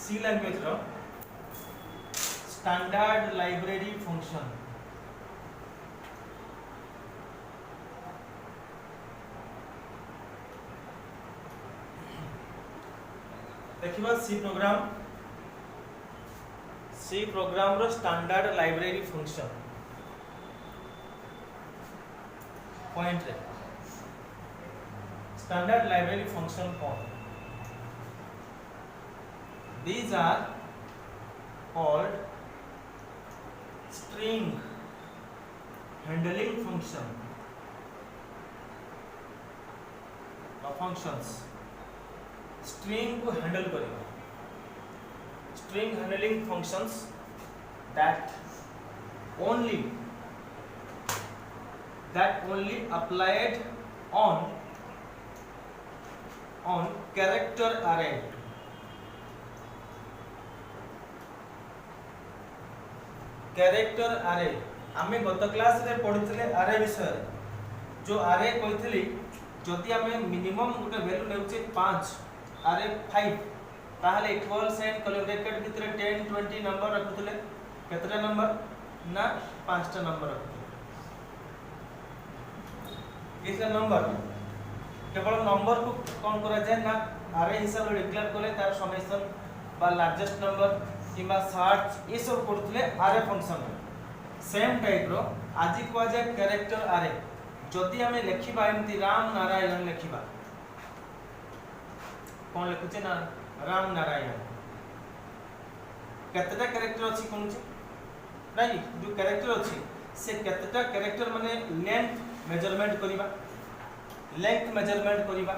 सी language रो standard library function देखिबा C program रो standard library function point रे standard library function कौन these are called string handling function or functions string को handle करेगा string handling functions that only applied on character array character array आमे गत class रे पढितले आरे विषय जो आरे कहितली जदि आमे मिनिमम गोटे वैल्यू नेउचे 5 आरे 5 ताहले इक्वल्स एंड कर्ली ब्रैकेट भितरे 10 20 नंबर रखुतले केतरा नंबर ना 5टा नंबर रखुतले इस नंबर केवल नंबर को कोन करा जाय ना आरे हिसाब रे डिक्लेयर करे तार समेशन बा लार्जेस्ट नंबर किंबा सर्च ये सब करथले आरे फंक्शन सेम टाइप रो आजि को जाय कैरेक्टर आरे जदि हमें लिखिबा एमती राम नारायण लिखिबा कोन लिखुचे ना राम नारायण केतटा कैरेक्टर अछि कोन छी नाही जो कैरेक्टर अछि से केतटा कैरेक्टर माने लेंथ मेजरमेंट करिबा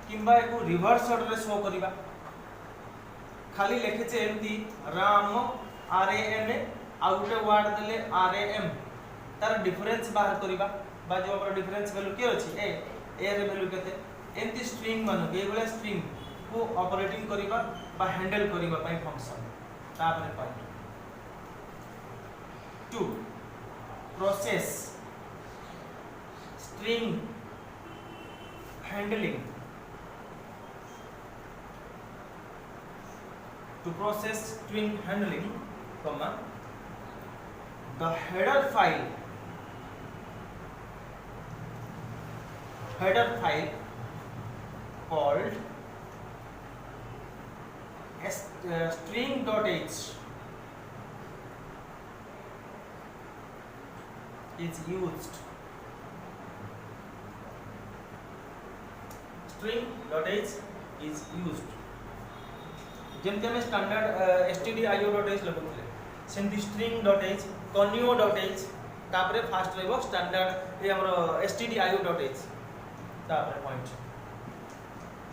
किंबा एको रिवर्स ऑर्डर रे शो करिबा खाली लिखे एमती राम RAM आ गोटे वर्ड देले RAM तार डिफरेंस बाहर करिबा बा जो हमर डिफरेंस वैल्यू के अछि ए रे वैल्यू केते एमती स्ट्रिंग मानो ए वाला स्ट्रिंग को ऑपरेटिंग करिबा बा हैंडल करिबा पई फंक्शन तापर point 2 process string handling to process string handling, comma, the header file called string.h is used. String.h is used. जेमते हम स्टैंडर्ड stdio.h लगुले सेमती string.h conio.h तापरे फास्ट रहबो स्टैंडर्ड ए हमरो stdio.h तापरे point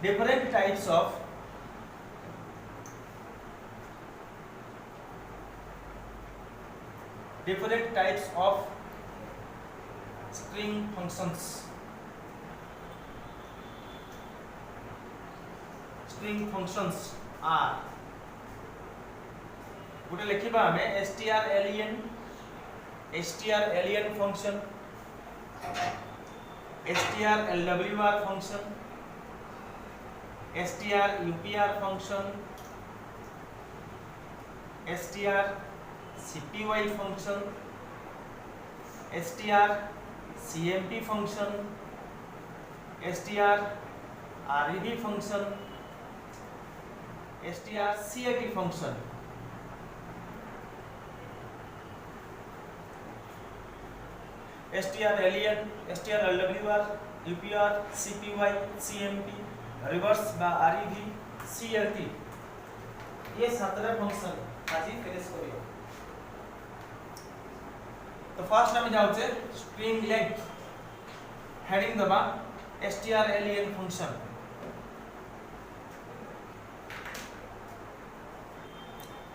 different types of string functions are गोटे लिखिबा हमें strlen function strlwr function strupr function strcpy function strcmp function strrev function strcat function strlen strlwr upr cpy cmp reverse बा rev clt ये 17 function आज finish करियो तो first हम जाउचे string length heading दबा strlen फंक्शन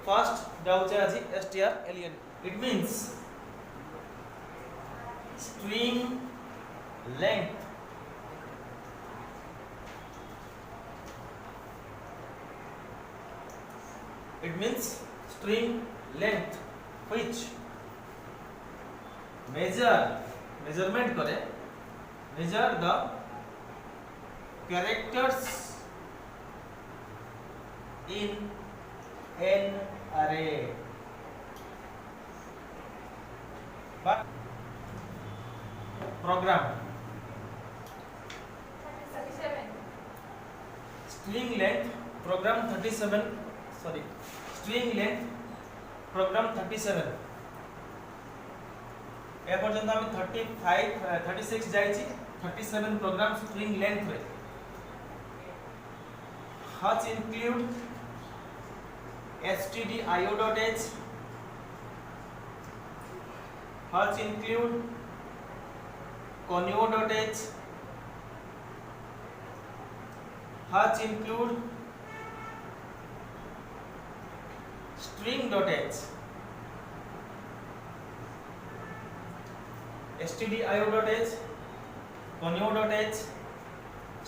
First जाउचे आज strlen it means string length which measurement करे measure the characters in an array program string length program 37 sorry string length program 37 ए पर्यंत हम 35 36 जाइछि 37 प्रोग्राम स्ट्रिंग लेंथ रे hash include stdio.h hach include conio.h hach include string.h stdio.h conio.h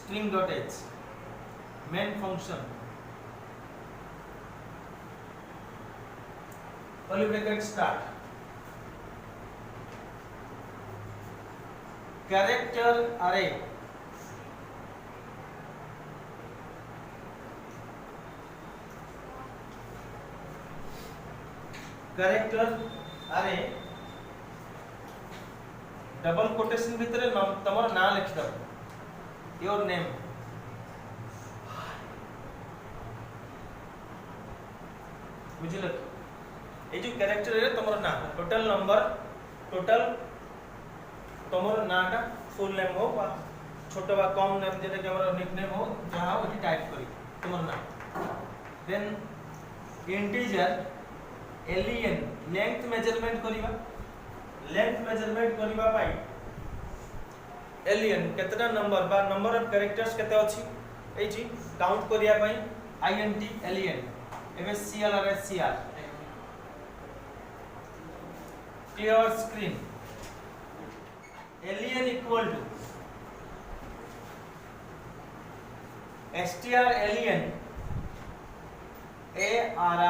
string.h main function curly bracket start character array character array double quotation भितर तमर ना लिखि दब योर नेम बुझिल ए जो कैरेक्टर रे तमर ना टोटल नंबर टोटल तमर नाटा फुल नेम हो बा छोटो बा कम नेम जेटा कि हमर निक नेम हो जहां ओटी टाइप करी तमर ना then integer alien length measurement करिबा लेंथ मेजरमेंट करिबा पाई एलियन केतना नंबर बा नंबर ऑफ कैरेक्टर्स केते अछि एजी काउंट करिया पाई आईएनटी एलियन एबे सीएल और SCR clear screen alien equal to str alien arr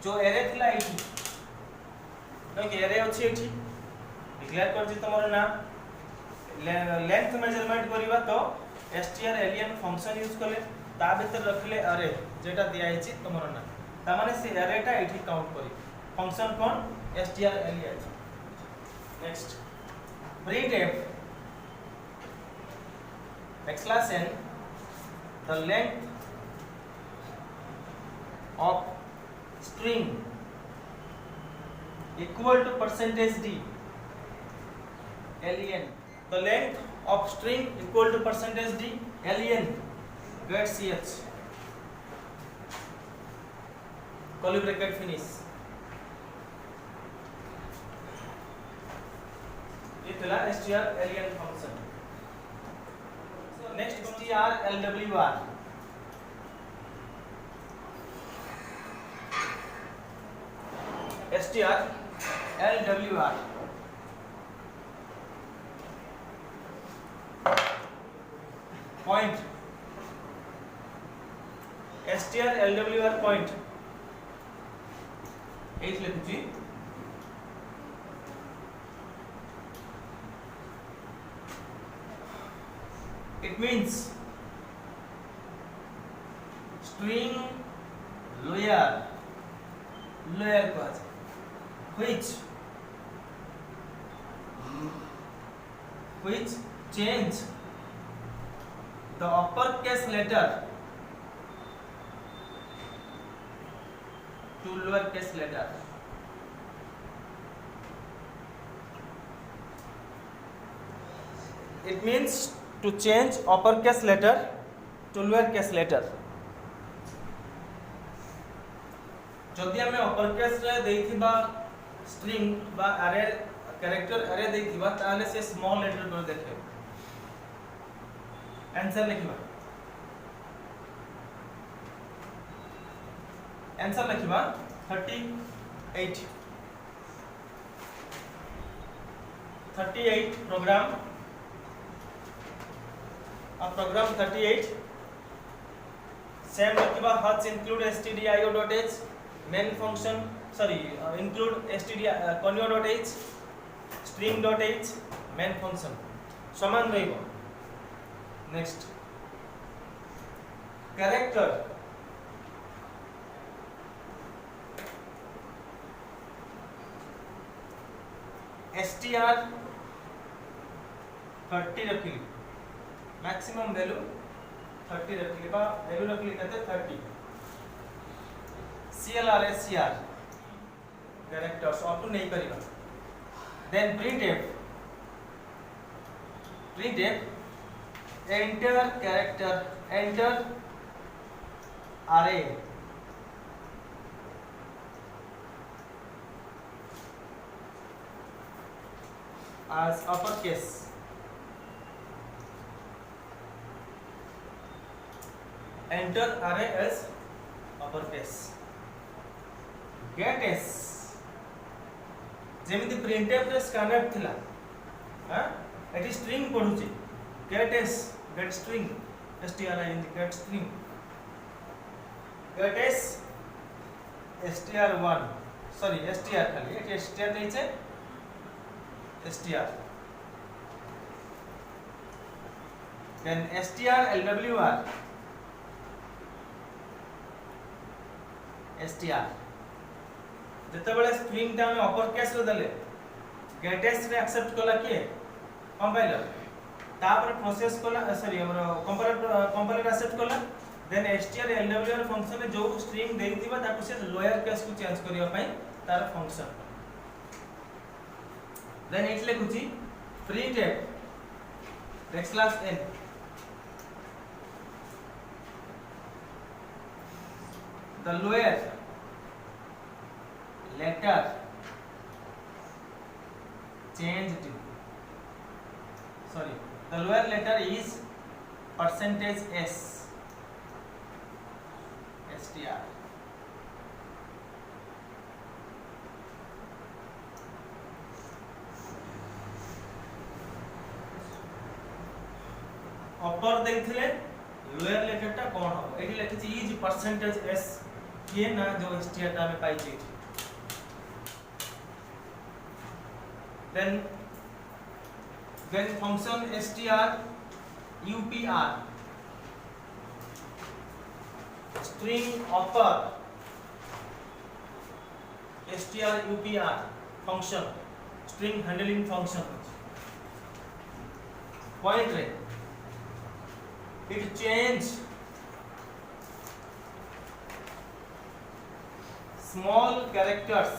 जो एरे थिला एठी तो एरे अछि एठी डिक्लेयर करछि तमरो ना लेंथ मेजरमेंट करिवा तो str alien फंक्शन यूज करले ता भीतर रखले अरे जेटा दिया हिछि तमरो ना ता माने से एरेटा एठी काउंट करी function cone str alien next printf \n the length of string equal to %d len the length of string equal to %d len get ch curly bracket finish इतला str alien function so next str lwr str lwr point str lwr point एट लिखुची it means string lower class which change the uppercase letter to lowercase letter it means to change uppercase letter to lowercase letter जदि हमें uppercase रे देथिबा string बा array character array देथिबा ताले से small letter पर देखे आंसर लिखिबा आंसर लिखिबा 38 प्रोग्राम program 38 same लिखिबा hach include stdio.h main function sorry include conio.h string.h main function समान रहइबो next character str 30 रखिली मैक्सिमम वैल्यू 30 रखिली बा वैल्यू रखिली कते 30 clr scr characters up to नहीं करिबा then printf enter character enter array as uppercase enter array as uppercase get s जेमिति printf रे scanf थिला हां एटी स्ट्रिंग पढुची get s get string string get string get s str1 sorry str खाली eighty str नहीं छे str then str lwr str जते बेले स्ट्रिंग ता हम अपर केस रे दले गेट एस रे एक्सेप्ट कला के कंपाइलर तापर प्रोसेस कला सॉरी हमर कंपाइलर एक्सेप्ट कला देन str lwr फंक्शन रे जो स्ट्रिंग देई दिबा ताको से लोअर केस को चेंज करिया पई तार फंक्शन देन इट लिखुची printf \n the lower letter changed sorry the lower letter is percentage s str अपर देखिले लोअर लेटर टा कोन हो एठी लिखिछि इज परसेंटेज s ये ना जो str टा में पाई छी then function str upr string upper str upr function string handling function point रे it change small characters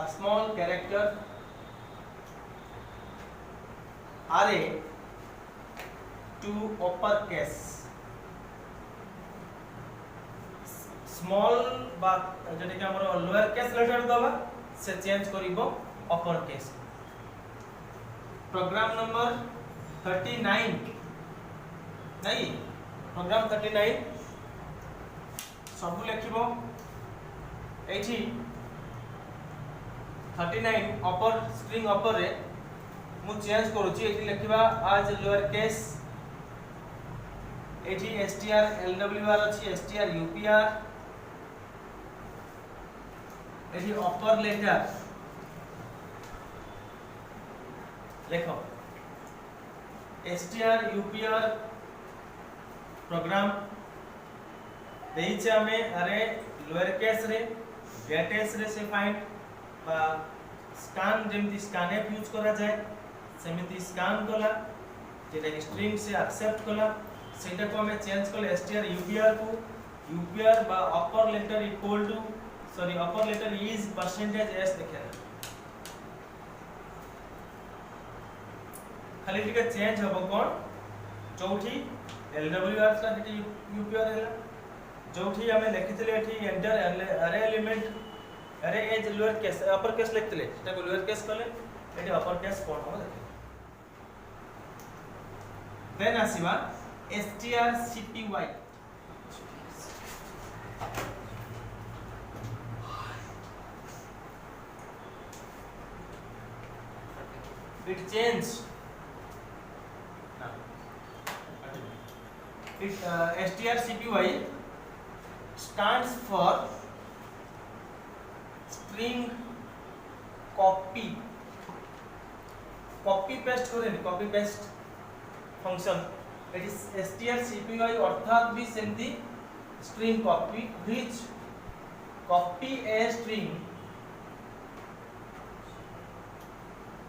a small character array to uppercase small बा जेटा कि हमर लोअर केस लेटर दबा से चेंज करिवो अपर केस प्रोग्राम नंबर 39 नहीं programme 39 सब लिखिबो एठी 39 अपर स्ट्रिंग अपर रे मु चेंज करूची एठी लिखिबा आज लोअर केस एठी str lwr अछि str upr एठी अपर लेटर देखो str upr प्रोग्राम देइछे हमें अरे लोअर केस रे गेट एस रे से फाइंड बा स्कैन जेमति स्कैनएफ यूज करा जाए सेमिति स्कैन कला जेटा कि स्ट्रिंग से एक्सेप्ट कला सेटा को हमें चेंज कले str upr को upr बा upper letter equal to sorry upper letter is percentage s देखा खाली टिके चेंज हबो कोन चौथी lwr ता हेटी upr हैला जोठी हमें लिखितले एठी enter array element array as lower case upper case लिखतले सेटा को लोअर केस कले एठी अपर केस कोन हो देखि then आसीबा strcpy it change strcpy stands for string copy paste करें copy paste function it is strcpy अर्थात भी सेमती string copy which copy a string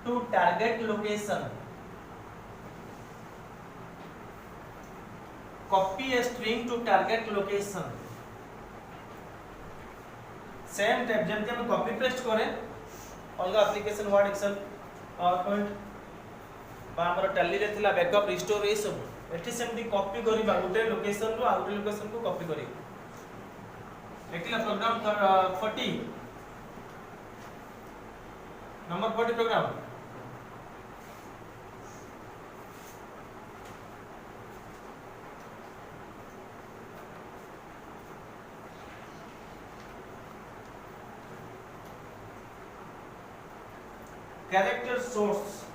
to target location. Copy a string to target location. Same type जब हम copy paste करे अलग application word Excel PowerPoint बा हमर टैली रे थिला बैकअप रिस्टोर ए सब एठी सेमती कॉपी करबा गुटे लोकेशन रो आ गुटे लोकेशन को कॉपी करी लेकिन program 40 number 40 program character source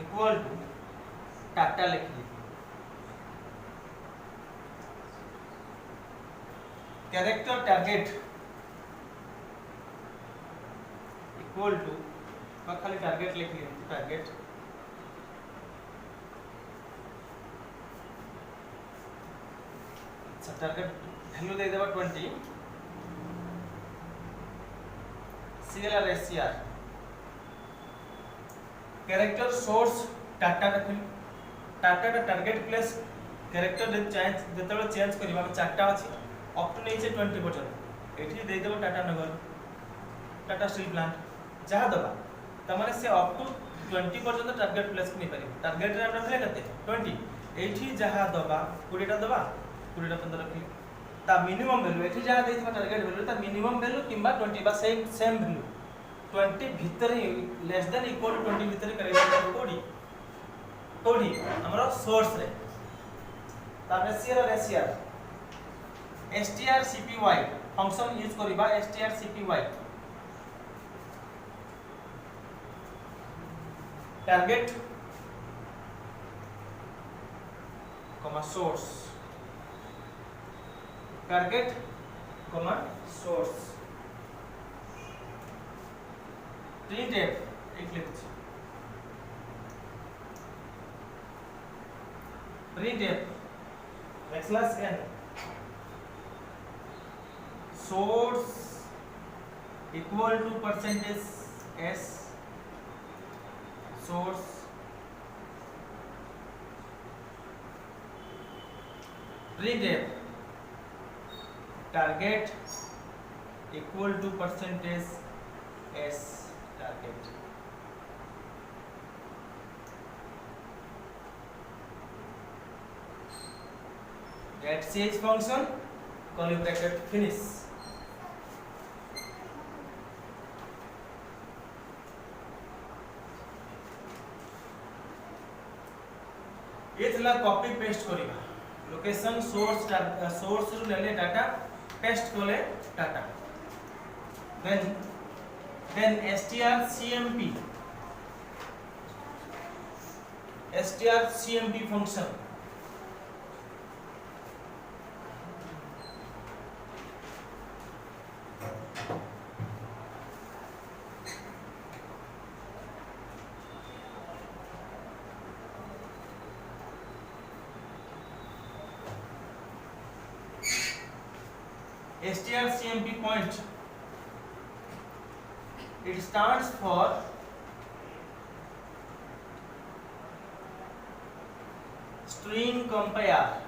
equal to टाटा लिख लीजिए कैरेक्टर टारगेट इक्वल टू खाली टारगेट लिख लीजिए टारगेट टारगेट वैल्यू दे देबा 20 CLR SCR character source data रखली टाटा का टारगेट प्लेस कैरेक्टर चेंज जेतबे चेंज करबा चारटा अछि अप टू नीचे 20 पर्यंत एठी दे देबो टाटा नगर टाटा स्टील प्लांट जहा दबा तमाने से अप टू 20 पर्यंत टारगेट प्लेस नहीं पारी टारगेट रे हम रखले कते 20 एठी जहा दबा 20 टा दबा 20 टा पंद्रह रखली ता मिनिमम वैल्यू एठी जहा देथिबा टारगेट वैल्यू ता मिनिमम वैल्यू किंबा 20 बा सेम वैल्यू 20 भीतर लेस देन इक्वल टू 20 भीतर करे कोडी हमरो सोर्स रे Tame CLR SCR strcpy function use करिबा strcpy target comma source target comma source printf एक लिख printf \n source equal to percentage s source printf target equal to percentage s target that ch function curly bracket finish ये थला copy paste करिबा location source रु लेले data paste कोले data then strcmp function strcmp point it stands for string compare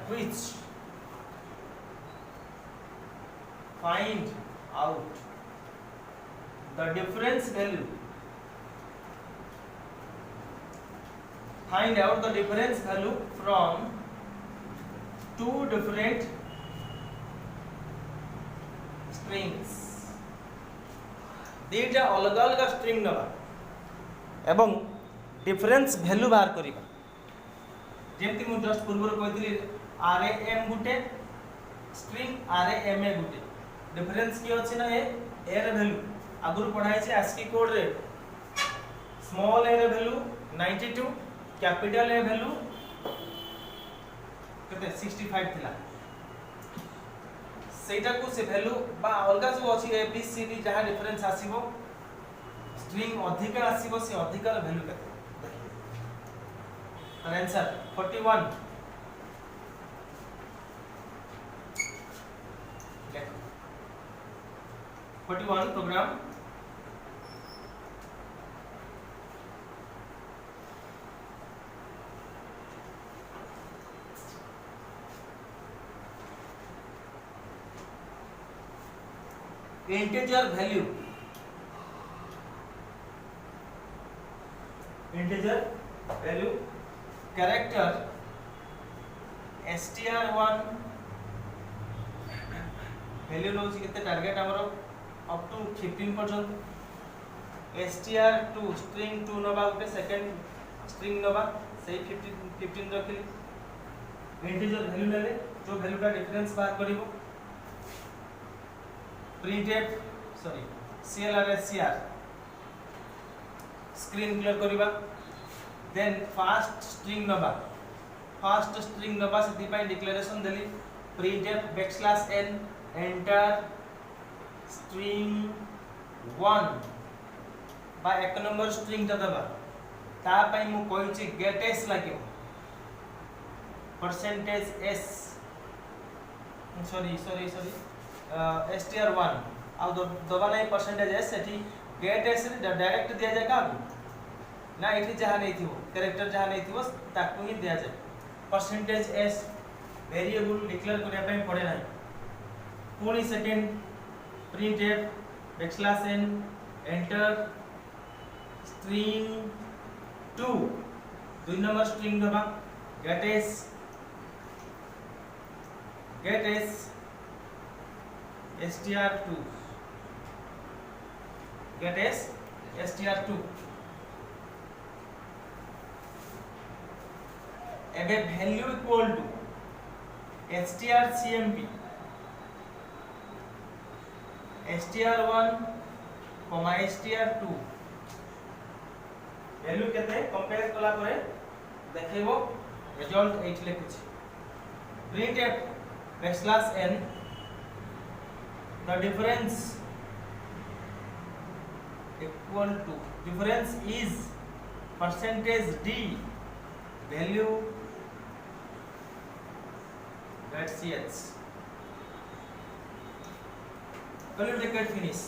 which find out the difference value from two different strings दीटा अलग अलग string नबा एवं डिफरेंस वैल्यू बाहर करिबा जेमति मु जस्ट पूर्व कहतली RAM गुटे स्ट्रिंग RAMA गुटे डिफरेंस की अछि ना ए रे वैल्यू आगुर पढाई छै ASCII कोड रे स्मॉल ए रे वैल्यू 92 कैपिटल ए वैल्यू कते 65 थिला सेटा को से वैल्यू बा अलगा जो अछि ए बी सी डी जहां डिफरेंस आसीबो स्ट्रिंग अधिक आसीबो से अधिकार वैल्यू केते देखिए तर आंसर 41 देखो 41 program integer value character str1 value रोज केते टारगेट हमरो अप टू 15 पर्यंत str2 string 2 नबा उटे सेकंड स्ट्रिंग नबा सही 15 रखली integer value लेले जो value का डिफरेंस बाहर करिवो printf sorry clrscr screen clear करिबा देन फर्स्ट स्ट्रिंग नबा सेति पय डिक्लेरेशन देली printf \n एंटर स्ट्रिंग 1 बा एक नंबर स्ट्रिंग दबा ता पय मु कहिछि गेट s लागियो %s sorry str1 आ दबा नहीं %s सेठी गेट s रे डायरेक्ट दिया जाय का ना एठी जहां नहीं थिवो कैरेक्टर जहां नहीं थिवो ताकू ही दिया जाय %s वेरिएबल डिक्लेयर करिया पय पड़े नाही पुनी second printf \n enter string 2 2 number string दबा get s str2 get s str2 एबे value equal to strcmp str1 str2 value केते कंपेयर कला परे देखैबो रिजल्ट 8 लिखुछि printf \n the difference equal to difference is %d value .ch value declared finish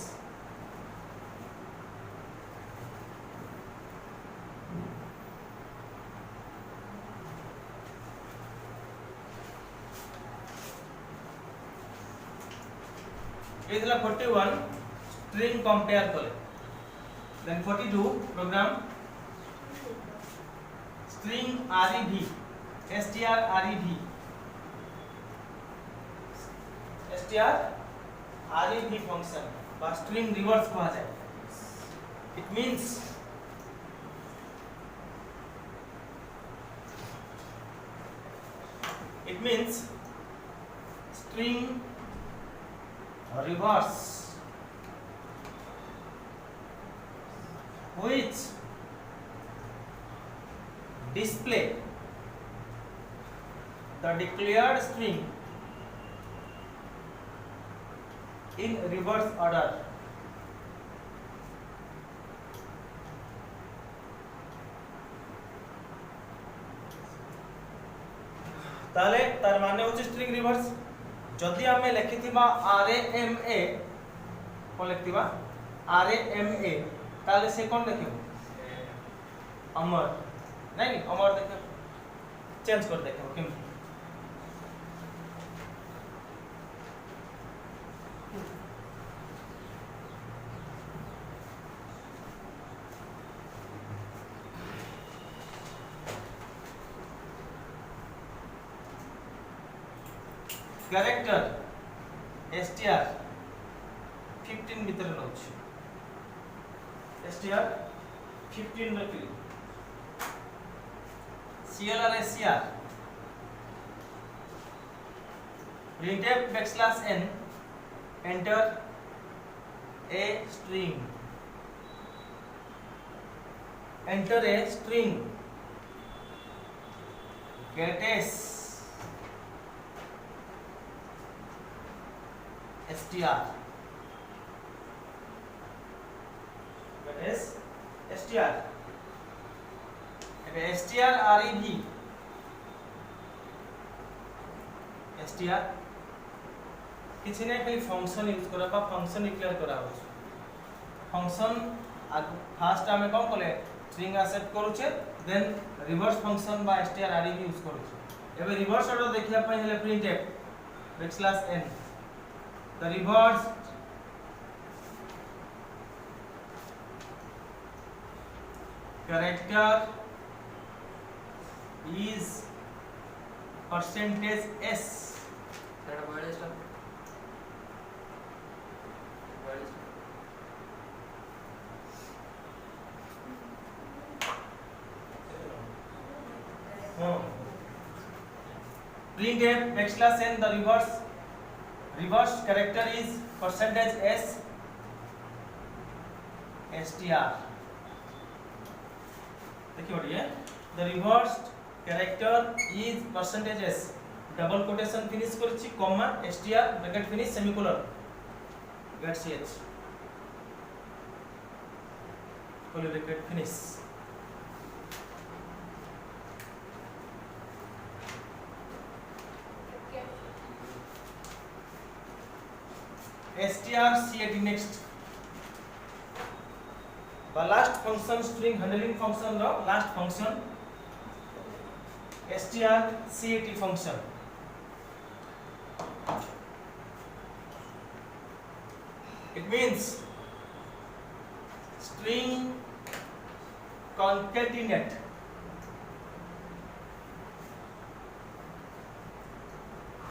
ये 41 string compare कले then 42 program string rev strrev function बा string reverse कहा जाए it means string reverse which display the declared string in reverse order ताले तार माने होची string reverse जदि हमें लिखिथिबा rama को लिखतिबा rama ताले से कोन लिखिबो अमर नहीं अमर देखो चेंज कर देखो केम कैरेक्टर str 15 भीतर रहउछि str 15 रखली clrscr printf \n enter a string get s str get S str ଏବେ str rev str किसी ने खाली फंक्शन यूज करा बा फंक्शन डिक्लेयर करा हो फंक्शन फास्ट आमे कोन कोले स्ट्रिंग एक्सेप्ट करूचे देन रिवर्स फंक्शन बा str rev यूज करूचे एबे रिवर्स ऑर्डर देखिया पय हेले printf \n the reverse character is percentage s that word is stuff printf \n the reverse character is percentage s str देखिए बढ़िया the reversed character is percentage s double quotation finish करछि comma str bracket finish semicolon get ch curly bracket finish strcat next the last function string handling function ro last function strcat function it means string concatenate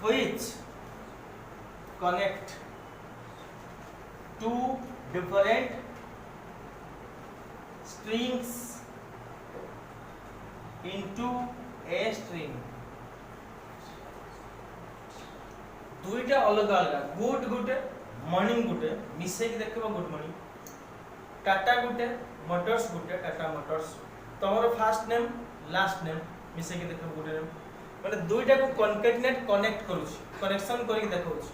which connect two different strings into a string दुईटा अलग अलग good गुटे morning गुटे मिसे के देखबो good morning Tata गुटे motors गुटे Tata motors तमरो first name last name मिसे के देखबो गुटे नेम माने दुईटा को कॉन्केटिनेट कनेक्ट करूची कनेक्शन करी के देखौची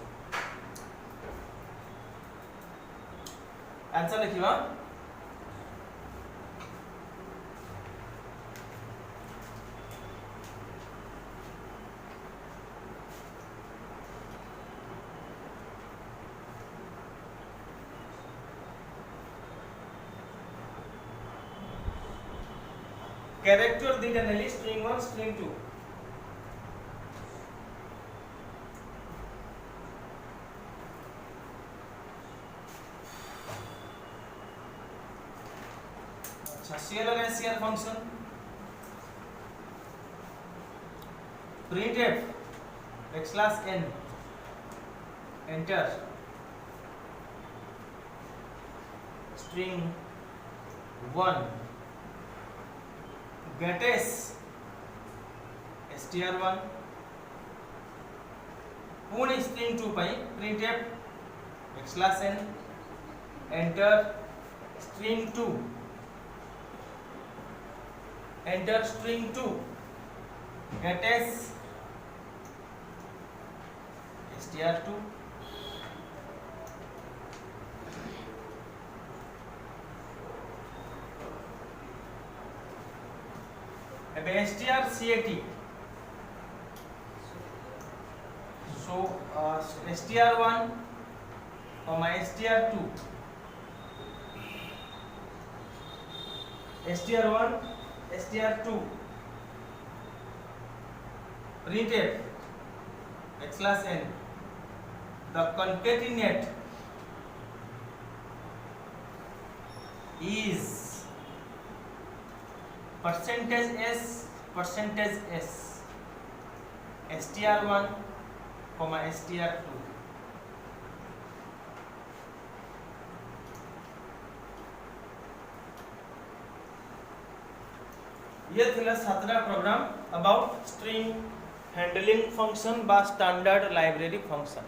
आंसर लिखिबा कैरेक्टर दीटा नेली स्ट्रिंग 1 स्ट्रिंग 2 अच्छा शेयर लगा share function printf \n enter string 1 get s str1 पुणी string 2 पाई printf \n enter string 2 enter string 2 get s str2 अब strcat so str1 comma str2 str1 str2 printf \n the concatenate is percentage s str1 comma str2 ये थिला सातरा program about string handling function बा standard library function.